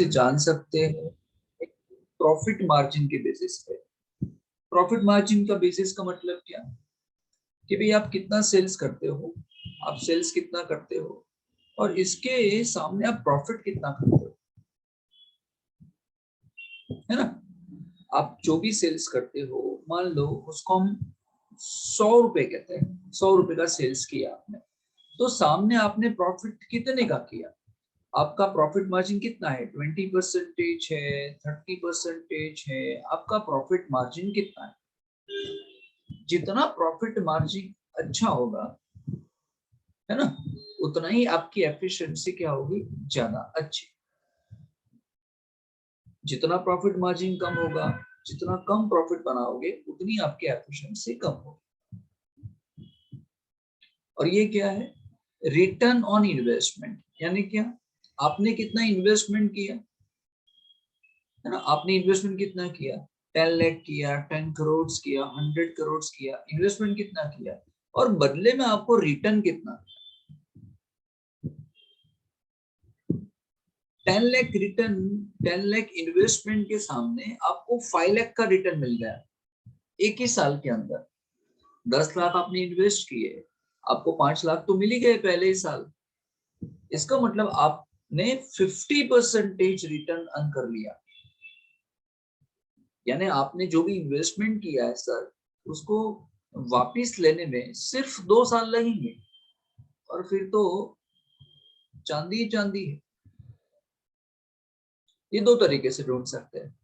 से जान सकते हैं प्रॉफिट मार्जिन के बेसिस पे। प्रॉफिट मार्जिन का बेसिस का मतलब क्या कि भाई आप कितना सेल्स करते हो, आप सेल्स कितना करते हो और इसके सामने आप प्रॉफिट कितना करते हो, है ना। आप जो भी सेल्स करते हो, मान लो उसको हम 100 रुपए कहते हैं, 100 रुपए का सेल्स किया आपने, तो सामने आपने प्रॉफिट कितने का किया, आपका प्रॉफिट मार्जिन कितना है, 20% है, 30% है, आपका प्रॉफिट मार्जिन कितना है। जितना प्रॉफिट मार्जिन अच्छा होगा, है ना, उतना ही आपकी एफिशिएंसी क्या होगी, ज्यादा अच्छी। जितना प्रॉफिट मार्जिन कम होगा, जितना कम प्रॉफिट बनाओगे, उतनी आपकी एफिशिएंसी कम होगी। और ये क्या है, रिटर्न ऑन इन्वेस्टमेंट, यानी क्या, आपने कितना इन्वेस्टमेंट किया, है ना, आपने इन्वेस्टमेंट कितना किया, 10 लाख किया, 10 करोड़ किया, 100 करोड़ किया, इन्वेस्टमेंट कितना किया और बदले में आपको रिटर्न कितना। 10 लाख रिटर्न, 10 लाख इन्वेस्टमेंट के सामने आपको 5 लाख का रिटर्न मिल गया एक ही साल के अंदर। 10 लाख आपने इन्वेस्ट किए, आपको 5 लाख तो मिल ही गए पहले ही साल। इसका मतलब आपने 50% रिटर्न अर्न कर लिया। यानी आपने जो भी इन्वेस्टमेंट किया है सर, उसको वापिस लेने में सिर्फ 2 साल लगेंगे और फिर तो चांदी ही चांदी है। ये दो तरीके से ढूंढ सकते हैं।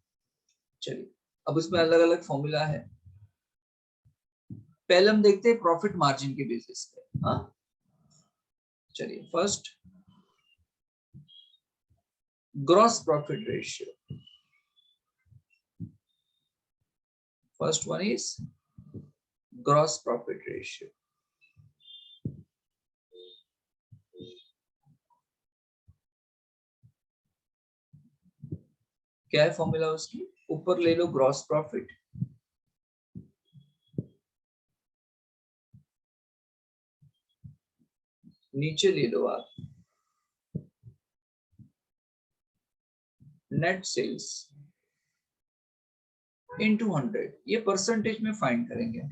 चलिए, अब इसमें अलग अलग फॉर्मूला है। पहले हम देखते हैं प्रॉफिट मार्जिन के बेसिस पे। हाँ, चलिए, first gross profit ratio. First one is gross profit ratio. क्या है फॉर्मूला उसकी, ऊपर ले लो ग्रॉस प्रॉफिट, नीचे ले लो आप नेट सेल्स इनटू 100। ये परसेंटेज में फाइंड करेंगे।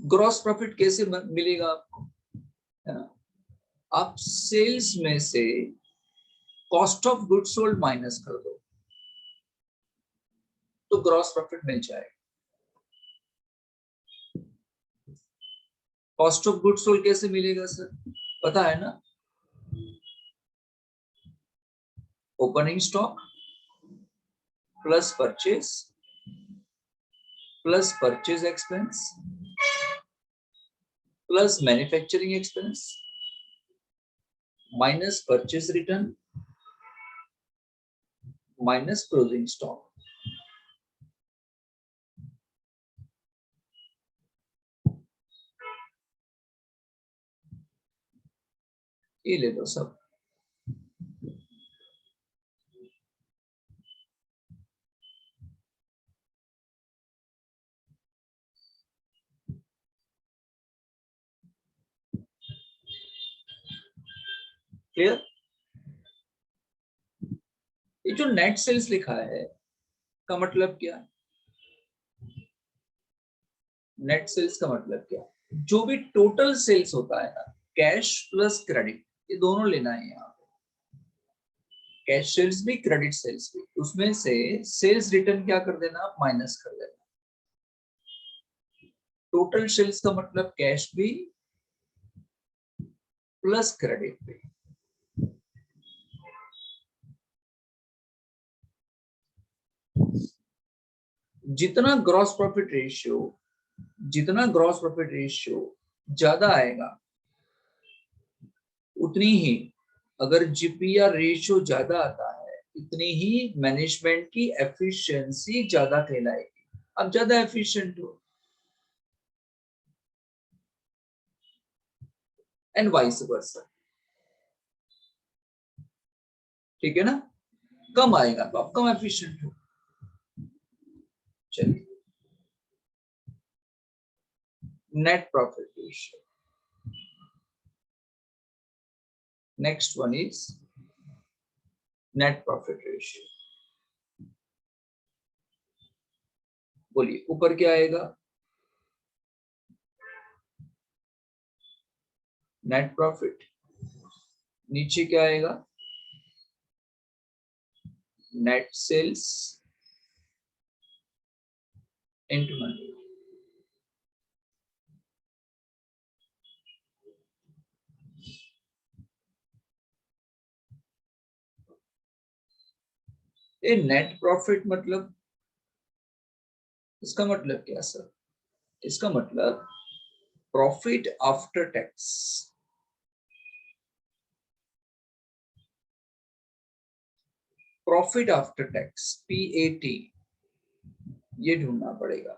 ग्रॉस प्रॉफिट कैसे मिलेगा आपको, है ना, आप सेल्स में से cost of goods sold minus कर दो तो ग्रॉस प्रॉफिट मिल जाएगा। कॉस्ट ऑफ गुड्स सोल्ड कैसे मिलेगा सर, पता है ना, opening stock plus purchase expense plus manufacturing expense minus purchase return minus closing stock. ये ले लो सब। क्लियर। ये जो नेट सेल्स लिखा है का मतलब क्या, नेट सेल्स का मतलब क्या, जो भी टोटल सेल्स होता है ना, कैश प्लस क्रेडिट, ये दोनों लेना है यहाँ पे। कैश सेल्स भी क्रेडिट सेल्स भी, उसमें से सेल्स रिटर्न क्या कर देना, आप माइनस कर देना। टोटल सेल्स का मतलब कैश भी प्लस क्रेडिट भी। जितना ग्रॉस प्रॉफिट रेशियो, जितना ग्रॉस प्रॉफिट रेशियो ज्यादा आएगा, उतनी ही, अगर जीपीआर रेशियो ज्यादा आता है, इतनी ही मैनेजमेंट की एफिशिएंसी ज्यादा कहलाएगी। अब ज्यादा एफिशिएंट हो, एंड वाइस वर्सा। ठीक है ना, कम आएगा तो आप कम एफिशिएंट हो। चलिए, net profit ratio. Next one is net profit ratio. बोलिए ऊपर क्या आएगा? Net profit. नीचे क्या आएगा? Net sales into 100। ये नेट प्रॉफिट मतलब, इसका मतलब क्या सर? इसका मतलब profit after tax. Profit after tax PAT, ये ढूंढना पड़ेगा।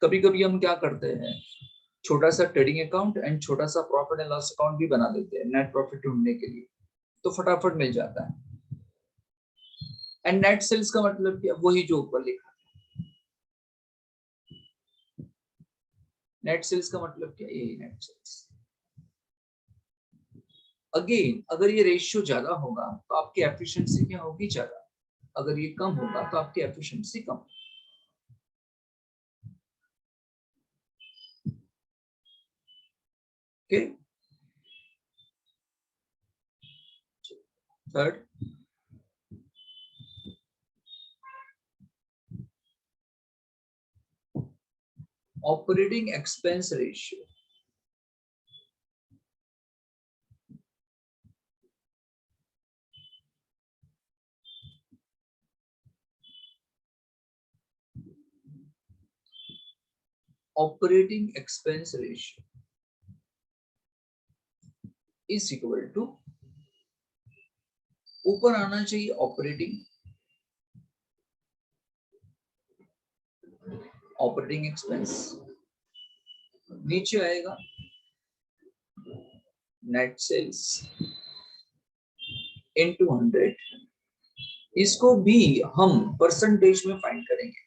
कभी कभी हम क्या करते हैं, छोटा सा ट्रेडिंग अकाउंट एंड छोटा सा प्रॉफिट एंड लॉस अकाउंट भी बना देते हैं नेट प्रॉफिट ढूंढने के लिए, तो फटाफट मिल जाता है। एंड नेट सेल्स का मतलब क्या? वही जो ऊपर लिखा। नेट सेल्स का मतलब क्या? यही नेट सेल्स। अगेन अगर ये रेशियो ज्यादा होगा तो आपकी एफिशिएंसी क्या होगी? ज्यादा। अगर ये कम होगा तो आपकी एफिशिएंसी कम। Okay. Third, operating expense ratio. Operating expense ratio is equal to, ऊपर आना चाहिए ऑपरेटिंग एक्सपेंस, नीचे आएगा नेट सेल्स इनटू 100। इसको भी हम परसेंटेज में फाइंड करेंगे।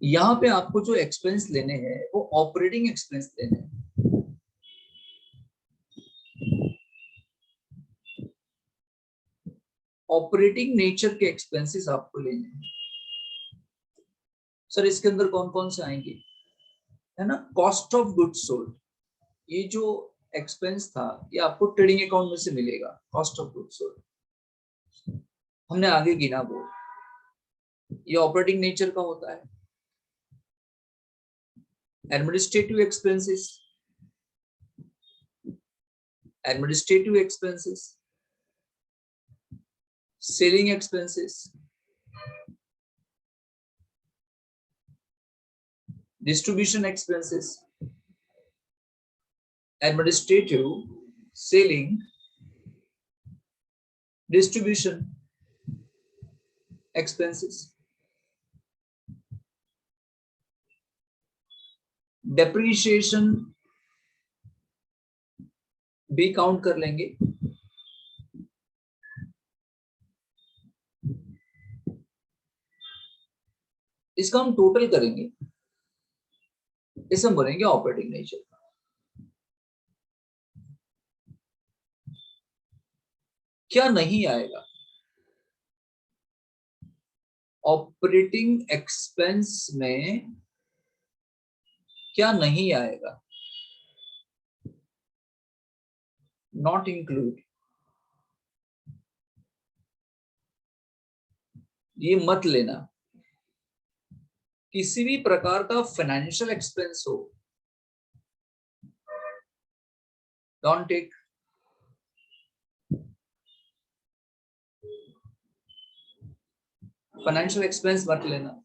यहाँ पे आपको जो एक्सपेंस लेने हैं वो ऑपरेटिंग एक्सपेंस लेने हैं। ऑपरेटिंग नेचर के एक्सपेंसेस आपको लेने हैं। सर इसके अंदर कौन कौन से आएंगे? है ना, कॉस्ट ऑफ गुड्स सोल्ड। ये जो एक्सपेंस था ये आपको ट्रेडिंग अकाउंट में से मिलेगा, कॉस्ट ऑफ गुड्स सोल्ड। हमने आगे गिना वो, ये ऑपरेटिंग नेचर का होता है। Administrative expenses, administrative expenses, selling expenses, distribution expenses, administrative, selling, distribution expenses, depreciation भी काउंट कर लेंगे। इसका हम टोटल करेंगे, इसे हम बोलेंगे ऑपरेटिंग नेचर। क्या नहीं आएगा? ऑपरेटिंग एक्सपेंस में क्या नहीं आएगा? Not include. ये मत लेना, किसी भी प्रकार का फाइनेंशियल एक्सपेंस हो, डोंट टेक। फाइनेंशियल एक्सपेंस मत लेना।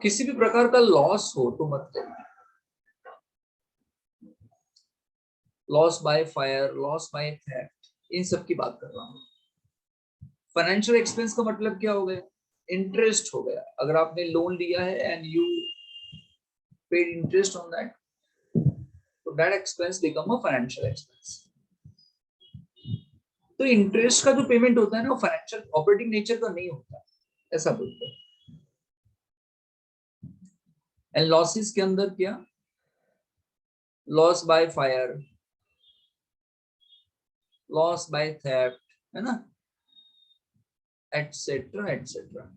किसी भी प्रकार का लॉस हो तो मत लेना। Loss by fire, loss by theft, इन सब की बात कर रहा हूँ। फाइनेंशियल एक्सपेंस का मतलब क्या हो गया? इंटरेस्ट हो गया। अगर आपने लोन लिया है and you paid interest on that, तो that expense become a financial expense. तो इंटरेस्ट का जो पेमेंट होता है ना वो फाइनेंशियल ऑपरेटिंग नेचर का नहीं होता, ऐसा बोलते हैं। एंड लॉसेस के अंदर क्या, loss by fire, loss by theft, है ना, etcetera etcetera.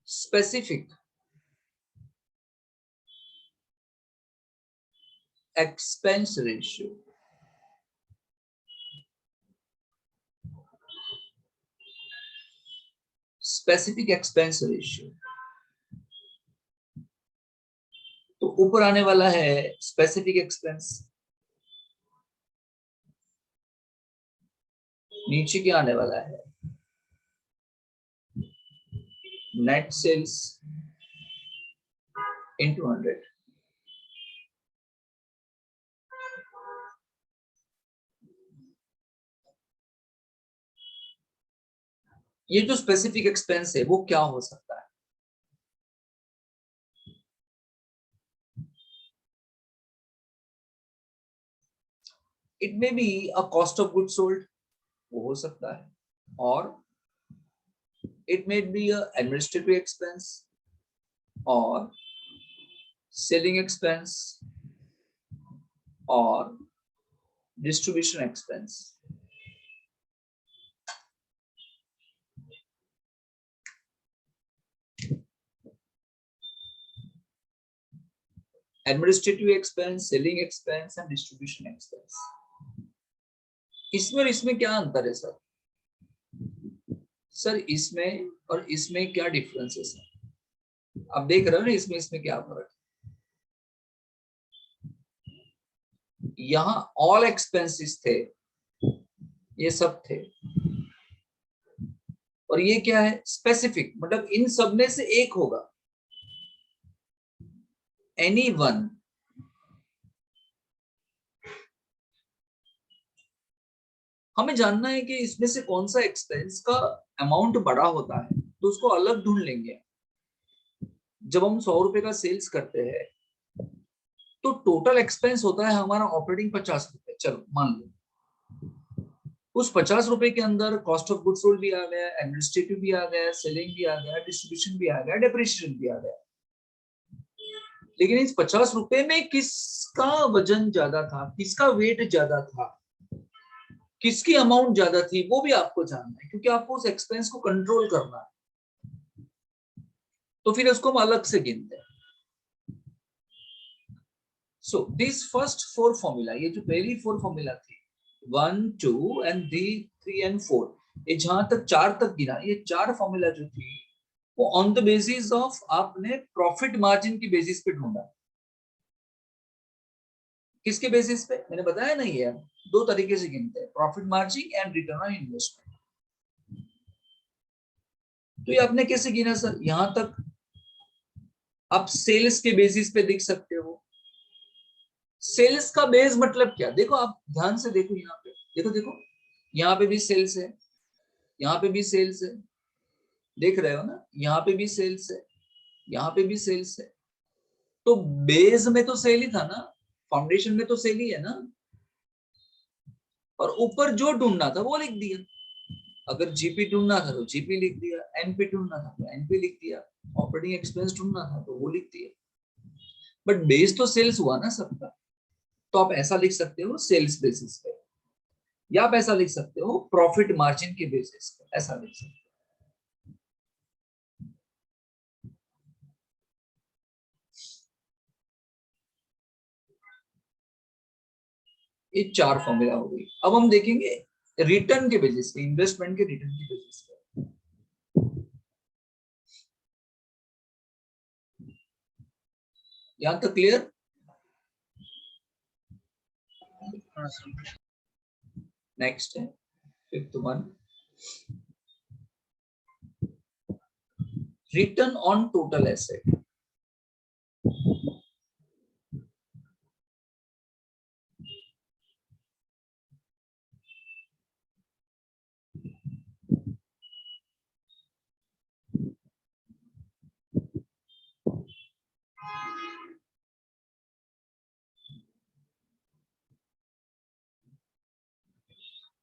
Specific expense ratio, specific expense ratio, तो ऊपर आने वाला है स्पेसिफिक एक्सपेंस, नीचे क्या आने वाला है, नेट सेल्स इंटू 100। ये जो स्पेसिफिक एक्सपेंस है वो क्या हो सकता है, it may be a cost of good sold, वो हो सकता है, और it may be a administrative expense, और सेलिंग एक्सपेंस, और distribution expense. Administrative expense, selling expense and distribution expense. इसमें और इसमें क्या अंतर है सर? सर इसमें और इसमें क्या डिफरेंस है सर? आप देख रहे हो ना इसमें इसमें क्या फर्क है? यहाँ ऑल एक्सपेंसेस थे, ये सब थे, और ये क्या है, स्पेसिफिक, मतलब इन सब में से एक होगा, एनी वन। हमें जानना है कि इसमें से कौन सा एक्सपेंस का अमाउंट बड़ा होता है, तो उसको अलग ढूंढ लेंगे। जब हम 100 रुपए का सेल्स करते हैं तो टोटल एक्सपेंस होता है हमारा ऑपरेटिंग 50 रुपए, चलो मान लो। उस 50 रुपए के अंदर कॉस्ट ऑफ गुड्स सोल्ड भी आ गया, एडमिनिस्ट्रेटिव भी आ गया, सेलिंग भी आ गया, डिस्ट्रीब्यूशन भी आ गया, डेप्रिसिएशन भी आ गया। लेकिन इस 50 रुपए में किसका वजन ज्यादा था, किसका वेट ज्यादा था, किसकी अमाउंट ज्यादा थी, वो भी आपको जानना है, क्योंकि आपको उस एक्सपेंस को कंट्रोल करना है। तो फिर उसको हम अलग से गिनते हैं। सो दिस फर्स्ट 4 फॉर्मूला, ये जो पहली 4 फॉर्मूला थी 1 2 एंड 3 एंड 4, ये जहां तक 4 तक गिना, ये 4 फॉर्मूला जो थी वो ऑन द बेसिस ऑफ आपने प्रॉफिट मार्जिन की बेसिस पे ढूंढा। किसके बेसिस पे, मैंने बताया नहीं है, दो तरीके से गिनते हैं, profit margin and return on investment. तो ये आपने कैसे गिना सर? यहां तक आप सेल्स के बेसिस पे देख सकते हो। सेल्स का बेस मतलब क्या, देखो आप ध्यान से देखो, यहाँ पे देखो, देखो यहाँ पे भी सेल्स है, यहाँ पे भी सेल्स है, देख रहे हो ना, यहाँ पे भी सेल्स है, यहाँ पे भी सेल्स है। तो बेस में तो सेल ही था ना, फाउंडेशन में तो सेल ही है ना, और ऊपर जो ढूंढना था वो लिख दिया। अगर जीपी ढूंढना था तो जीपी लिख दिया, एनपी ढूंढना था तो एनपी लिख दिया, ऑपरेटिंग एक्सपेंस ढूंढना था तो वो लिख दिया। बट बेस तो सेल्स हुआ ना सबका। तो आप ऐसा लिख सकते हो सेल्स बेसिस पे, या आप ऐसा लिख सकते हो प्रॉफिट मार्जिन के बेसिस पे, ऐसा लिख सकते हो। ये 4 फॉर्मूला हो गई। अब हम देखेंगे रिटर्न के बेसिस पे, इन्वेस्टमेंट के रिटर्न के बेसिस पे। यहां तक क्लियर? नेक्स्ट है 5th one, return on total asset.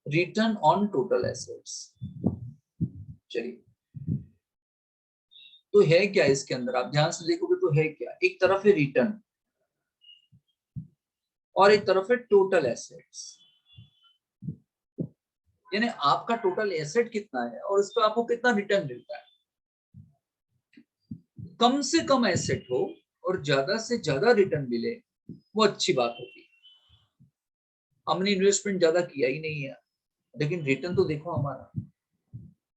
Return on total assets. चलिए, तो है क्या इसके अंदर, आप ध्यान से देखोगे तो है क्या, एक तरफ है रिटर्न और एक तरफ है टोटल एसेट्स। यानी आपका टोटल एसेट कितना है और उस पर आपको कितना रिटर्न मिलता है। कम से कम एसेट हो और ज्यादा से ज्यादा रिटर्न मिले, वो अच्छी बात होती है। हमने इन्वेस्टमेंट ज्यादा किया ही नहीं है, लेकिन रिटर्न तो देखो हमारा,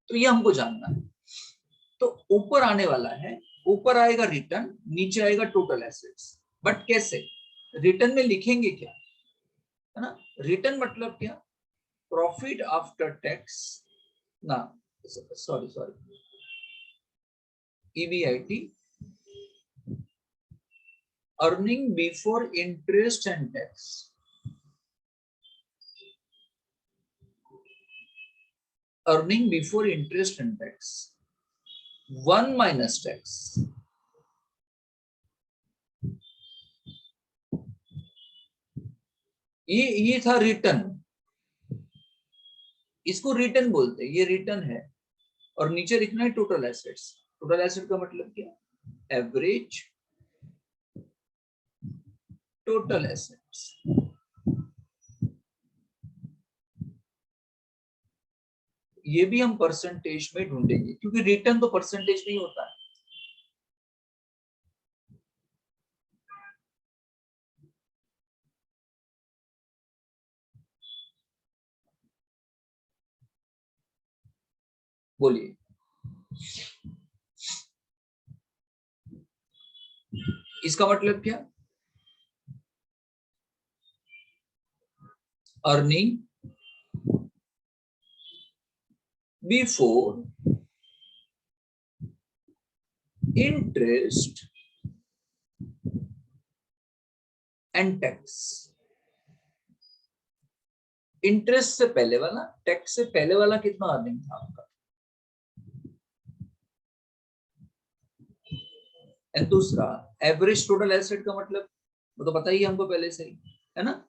तो ये हमको जानना है। तो ऊपर आने वाला है, ऊपर आएगा रिटर्न, नीचे आएगा टोटल एसेट्स। बट कैसे, रिटर्न में लिखेंगे क्या, है ना। रिटर्न मतलब क्या, प्रॉफिट आफ्टर टैक्स ना, sorry EBIT, earning before interest and tax. Earning before interest and tax 1 minus tax. ये था रिटर्न, इसको रिटर्न बोलते हैं, ये रिटर्न है। और नीचे लिखना है टोटल एसेट्स। टोटल एसेट का मतलब क्या, एवरेज टोटल एसेट्स। ये भी हम परसेंटेज में ढूंढेंगे, क्योंकि रिटर्न तो परसेंटेज में ही होता है। बोलिए, इसका मतलब क्या, earning before interest and tax. Interest से पहले वाला, टैक्स से पहले वाला कितना अर्निंग था आपका। एंड दूसरा, एवरेज टोटल एसेट का मतलब वो तो पता ही है हमको पहले से ही, है ना।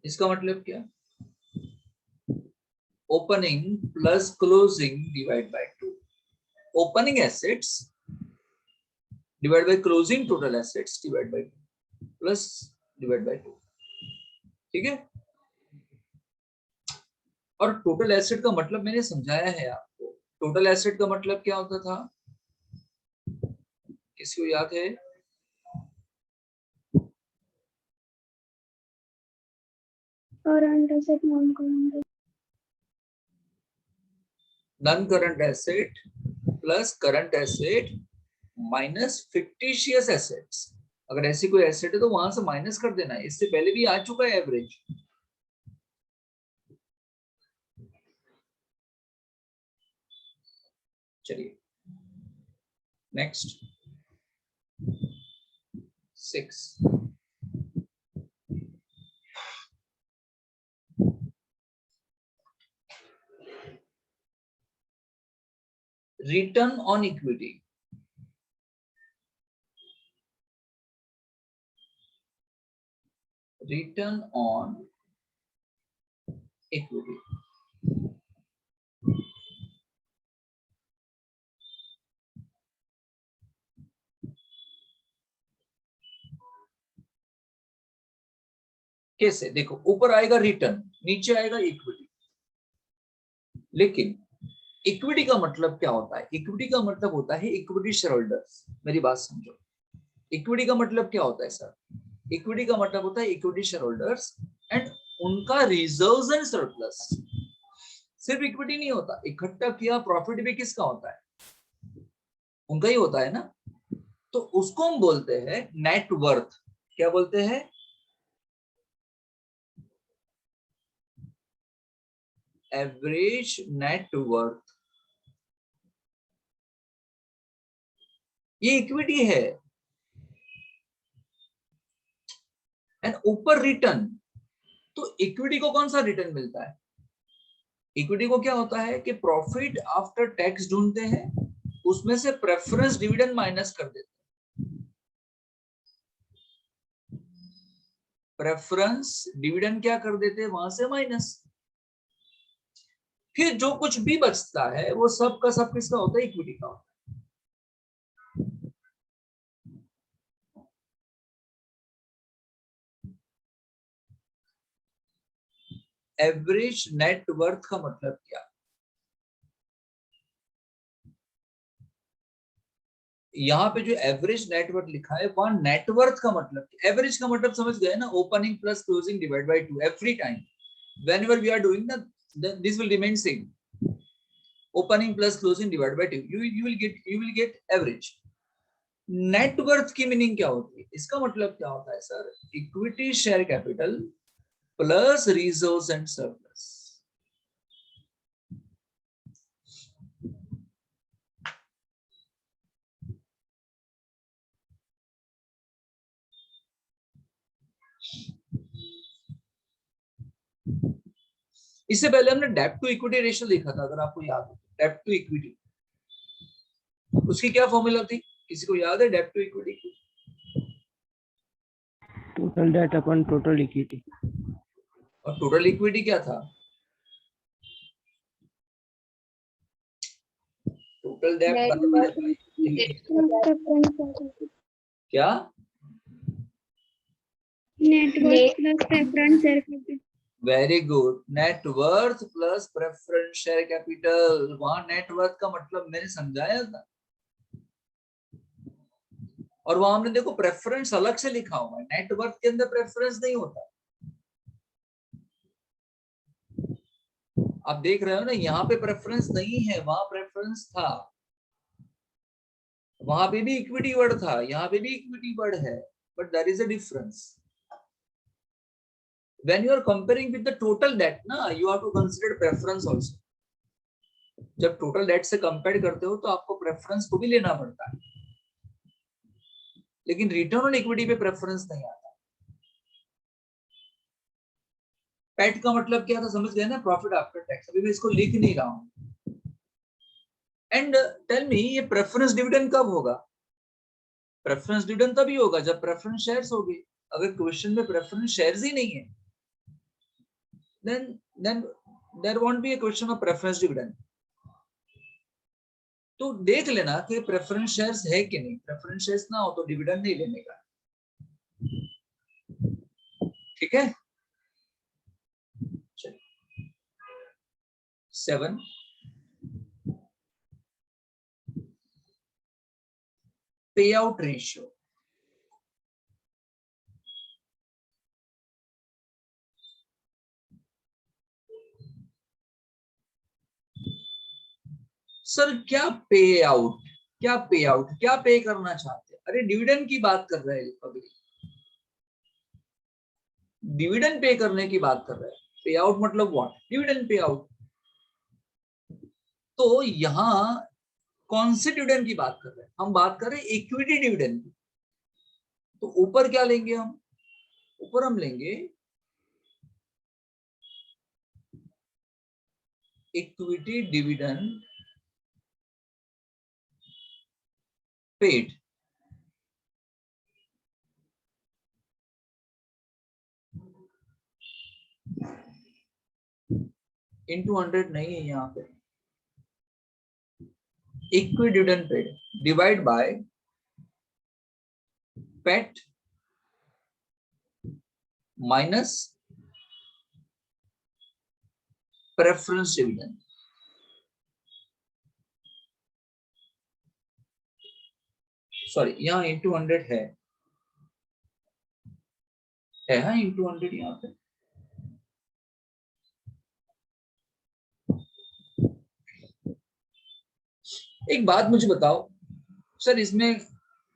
इसका मतलब क्या, opening plus closing divide by 2। Opening assets divide by closing total assets divide by 2 plus divide by 2। ठीक है। और टोटल एसेट का मतलब मैंने समझाया है आपको। टोटल एसेट का मतलब क्या होता था, किसी को याद है। Current asset, non current, non current asset plus current asset minus fictitious assets. अगर ऐसी कोई एसेट है तो वहां से माइनस कर देना है, इससे पहले भी आ चुका है एवरेज। चलिए next 6। Return on equity. Return on equity कैसे, देखो ऊपर आएगा रिटर्न, नीचे आएगा इक्विटी। लेकिन इक्विटी का मतलब क्या होता है, इक्विटी का मतलब होता है इक्विटी शेयर होल्डर्स। मेरी बात समझो, इक्विटी का मतलब क्या होता है सर, इक्विटी का मतलब होता है इक्विटी शेयर होल्डर्स एंड उनका रिजर्व्स एंड सरप्लस। सिर्फ इक्विटी नहीं होता, इकट्ठा किया प्रॉफिट भी किसका होता है, उनका ही होता है ना। तो उसको हम बोलते हैं नेट वर्थ। क्या बोलते हैं, एवरेज नेट वर्थ। ये इक्विटी है। एंड ऊपर रिटर्न, तो इक्विटी को कौन सा रिटर्न मिलता है, इक्विटी को क्या होता है कि प्रॉफिट आफ्टर टैक्स ढूंढते हैं, उसमें से प्रेफरेंस डिविडेंड माइनस कर देते हैं। प्रेफरेंस डिविडेंड क्या कर देते, वहां से माइनस, फिर जो कुछ भी बचता है वो सब का सब किसका होता है, इक्विटी का होता है। एवरेज नेट वर्थ का मतलब क्या, यहाँ पे जो एवरेज नेटवर्थ लिखा है वहां नेटवर्थ का मतलब, एवरेज का मतलब समझ गए ना, opening plus closing divide by 2 every time whenever we are doing that, then this will remain same, opening plus closing divided by 2, you will get average। Net worth की मीनिंग क्या होती है, इसका मतलब क्या होता है sir, equity share capital plus reserves and surplus. इससे पहले हमने डेब्ट टू इक्विटी रेशियो देखा था, अगर आपको याद हो, डेब्ट टू इक्विटी, उसकी क्या फॉर्मूला थी, किसी को याद है डेब्ट टू इक्विटी की? टोटल डेट अपन टोटल इक्विटी। और टोटल इक्विटी क्या था, टोटल डेब्ट क्या, net worth plus preference share capital. Very good, net worth plus preference share capital. वहां नेटवर्थ का मतलब मैंने समझाया था, और वहां हमने देखो प्रेफरेंस अलग से लिखा हुआ है, नेटवर्थ के अंदर प्रेफरेंस नहीं होता। आप देख रहे हो ना, यहाँ पे प्रेफरेंस नहीं है, वहां प्रेफरेंस था, वहां पे भी इक्विटी वर्ड था, यहाँ पे भी इक्विटी वर्ड है, but there is a difference. When you are comparing with the total debt ना, you have to consider preference also। जब टोटल डेट से कंपेयर करते हो तो आपको प्रेफरेंस को भी लेना पड़ता है, लेकिन रिटर्न ऑन इक्विटी पे प्रेफरेंस नहीं आता। पैट का मतलब क्या था समझ गए ना, प्रॉफिट आफ्टर टैक्स। अभी मैं इसको लिख नहीं रहा हूं। एंड टेल मी, ये प्रेफरेंस डिविडेंड कब होगा, प्रेफरेंस डिविडेंड तभी होगा जब प्रेफरेंस शेयर्स होगी। अगर क्वेश्चन में प्रेफरेंस शेयर्स ही नहीं है, then there won't be a question of preference dividend। तो देख लेना कि प्रेफरेंस शेयर्स है कि नहीं, प्रेफरेंस शेयर्स ना हो तो डिविडेंड नहीं लेने का, ठीक है। 7 पे आउट रेशियो। सर क्या पे आउट, क्या पे आउट, क्या पे करना चाहते हैं, अरे डिविडेंड की बात कर रहे हैं पब्लिक, डिविडेंड पे करने की बात कर रहे हैं। पे आउट मतलब व्हाट, डिविडेंड पे आउट। तो यहाँ कौन से डिविडेंड की बात कर रहे हैं, हम बात कर रहे हैं इक्विटी डिविडेंड की। तो ऊपर क्या लेंगे हम, ऊपर हम लेंगे इक्विटी डिविडेंड पेड, इनटू 100 नहीं है यहाँ पे, equity dividend paid divide by pet minus preference dividend. Sorry, यहाँ इंटू 100 है हाँ, इंटू 100 यहाँ पे। एक बात मुझे बताओ सर, इसमें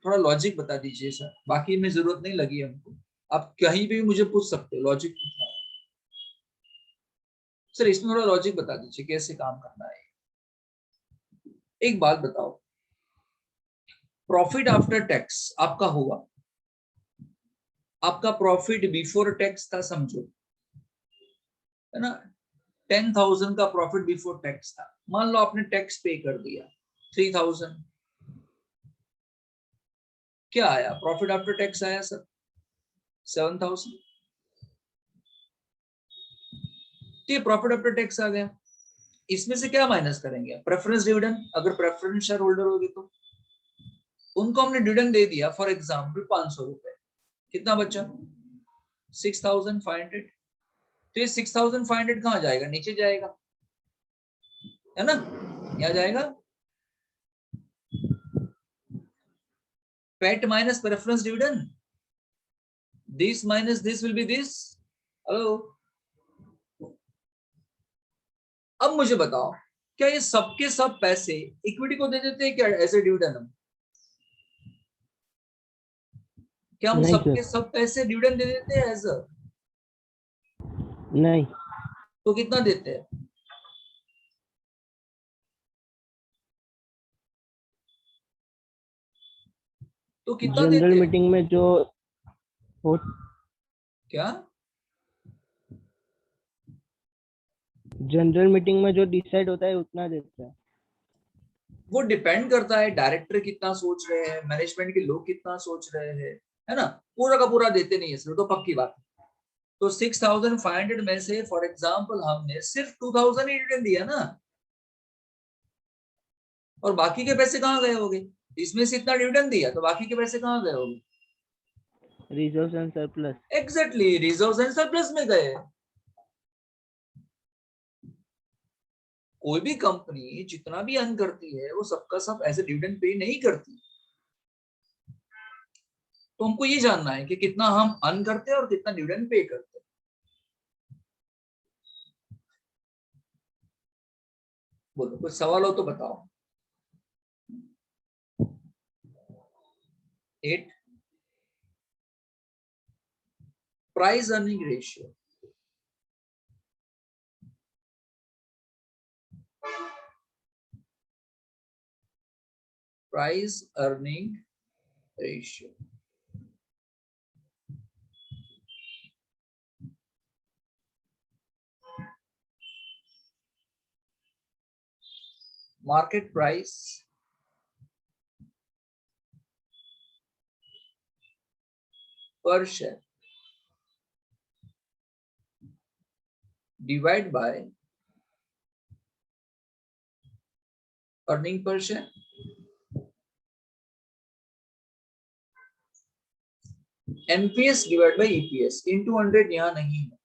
थोड़ा लॉजिक बता दीजिए सर, बाकी में जरूरत नहीं लगी हमको, आप कहीं पे भी मुझे पूछ सकते हो, लॉजिक पूछना हो सर, इसमें थोड़ा लॉजिक बता दीजिए कैसे काम करना है। एक बात बताओ, प्रॉफिट आफ्टर टैक्स आपका हुआ, आपका प्रॉफिट बिफोर टैक्स था समझो, है ना, 10,000 का प्रॉफिट बिफोर टैक्स था, मान लो आपने टैक्स पे कर दिया 3,000, क्या आया प्रॉफिट आफ्टर टैक्स आया सर 7,000। तो ये प्रॉफिट आफ्टर टैक्स आ गया। इसमें से क्या माइनस करेंगे? प्रेफरेंस डिविडेंड, अगर प्रेफरेंस शेयर होल्डर होगी तो उनको हमने डिविडेंड दे दिया, फॉर एग्जाम्पल 500 रुपए, कितना बचा? 6500। तो ये 6500 कहाँ जाएगा? नीचे जाएगा, है ना? क्या जाएगा? PAT minus preference dividend, this minus this will be this. Hello, अब मुझे बताओ, क्या ये सबके सब पैसे इक्विटी को दे देते हैं क्या एज ए डिविडेंड? हम क्या हम नहीं सबके सर, सब पैसे डिविडेंड दे देते हैं एज अ? नहीं। तो कितना देते हैं? तो कितना जनरल देते हैं? मीटिंग में जो हो क्या? जनरल मीटिंग में जो डिसाइड होता है उतना देता है। वो डिपेंड करता है डायरेक्टर कितना सोच रहे हैं, मैनेजमेंट के लोग कितना सोच रहे हैं, है ना? पूरा का पूरा देते नहीं है सर, तो पक्की बात है। तो 6500 में से फॉर एग्जांपल हमने सिर्फ 2000 ही रिटर्न दिया ना, और बाकी के पैसे कहाँ गए होंगे? इसमें से इतना डिविडेंड दिया तो बाकी के पैसे कहाँ गए होंगे? Reserve and surplus. Exactly, reserve and surplus में गए। कोई भी कंपनी जितना भी अर्न करती है वो सबका सब ऐसे डिविडेंड पे नहीं करती। तो हमको ये जानना है कि कितना हम अर्न करते हैं और कितना डिविडेंड पे करते हैं। बोलो, कुछ सवाल हो तो बताओ। 8, price earning ratio. Price earning ratio, market price per share divide by earning per share, NPS divide by EPS into 100 यहां नहीं है।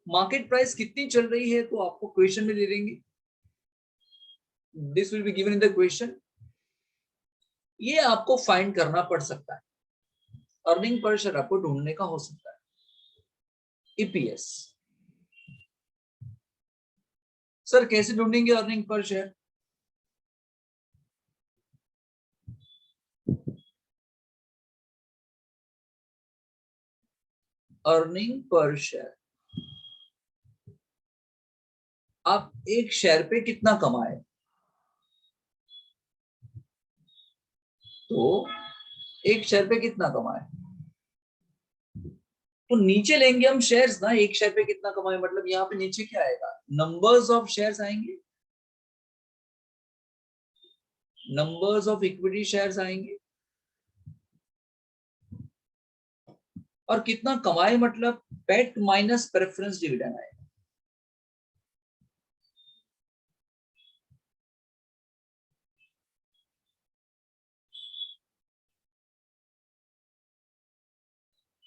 मार्केट प्राइस कितनी चल रही है तो आपको क्वेश्चन में दे देंगे, this will be given in the question. ये आपको फाइंड करना पड़ सकता है, अर्निंग पर शेयर आपको ढूंढने का हो सकता है। ईपीएस सर कैसे ढूंढेंगे earning per share? Earning per share, आप एक शेयर पे कितना कमाए, तो एक शेयर पे कितना कमाए, तो नीचे लेंगे हम शेयर्स ना, एक शेयर पे कितना कमाए मतलब यहाँ पे नीचे क्या आएगा? नंबर्स ऑफ शेयर्स आएंगे, नंबर्स ऑफ इक्विटी शेयर्स आएंगे, और कितना कमाए मतलब पेट माइनस प्रेफरेंस डिविडेंड आएगा।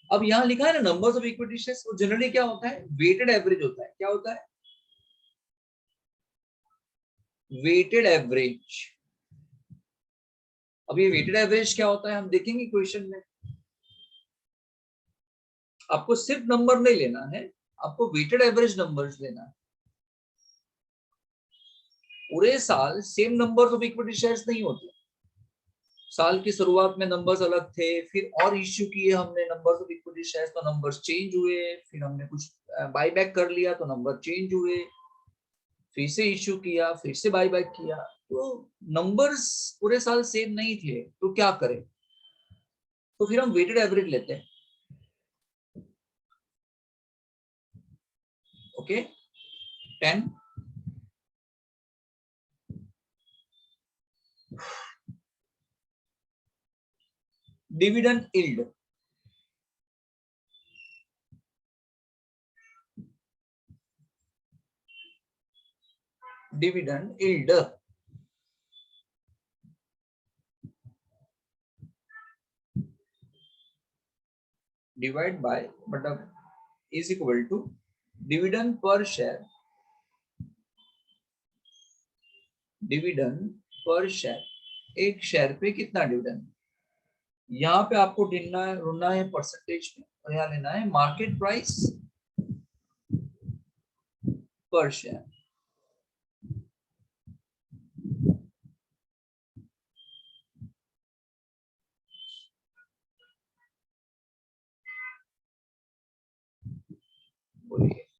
अब यहाँ लिखा है ना नंबर्स ऑफ इक्विटी शेयर्स, वो जनरली क्या होता है? वेटेड एवरेज होता है। क्या होता है? Weighted average. अब ये वेटेड एवरेज क्या होता है हम देखेंगे क्वेश्चन में। आपको सिर्फ नंबर नहीं लेना है, आपको वेटेड एवरेज नंबर्स लेना है। पूरे साल same numbers of equity shares नहीं होते। साल की शुरुआत में नंबर्स अलग थे, फिर और इश्यू किए हमने नंबर्स ऑफ इक्विटी शेयर्स तो नंबर्स चेंज हुए, फिर हमने कुछ बाय बैक कर लिया तो नंबर चेंज हुए, फिर से इश्यू किया, फिर से बाय बैक किया, तो नंबर्स पूरे साल सेम नहीं थे। तो क्या करें? तो फिर हम वेटेड एवरेज लेते हैं। Okay, 10, dividend yield, dividend yield divide by मतलब is equal to dividend per share, dividend per share, एक शेयर पे कितना डिविडेंड। यहाँ पे आपको ढूंढना है परसेंटेज में, और यहाँ लेना है मार्केट प्राइस पर शेयर। बोलिए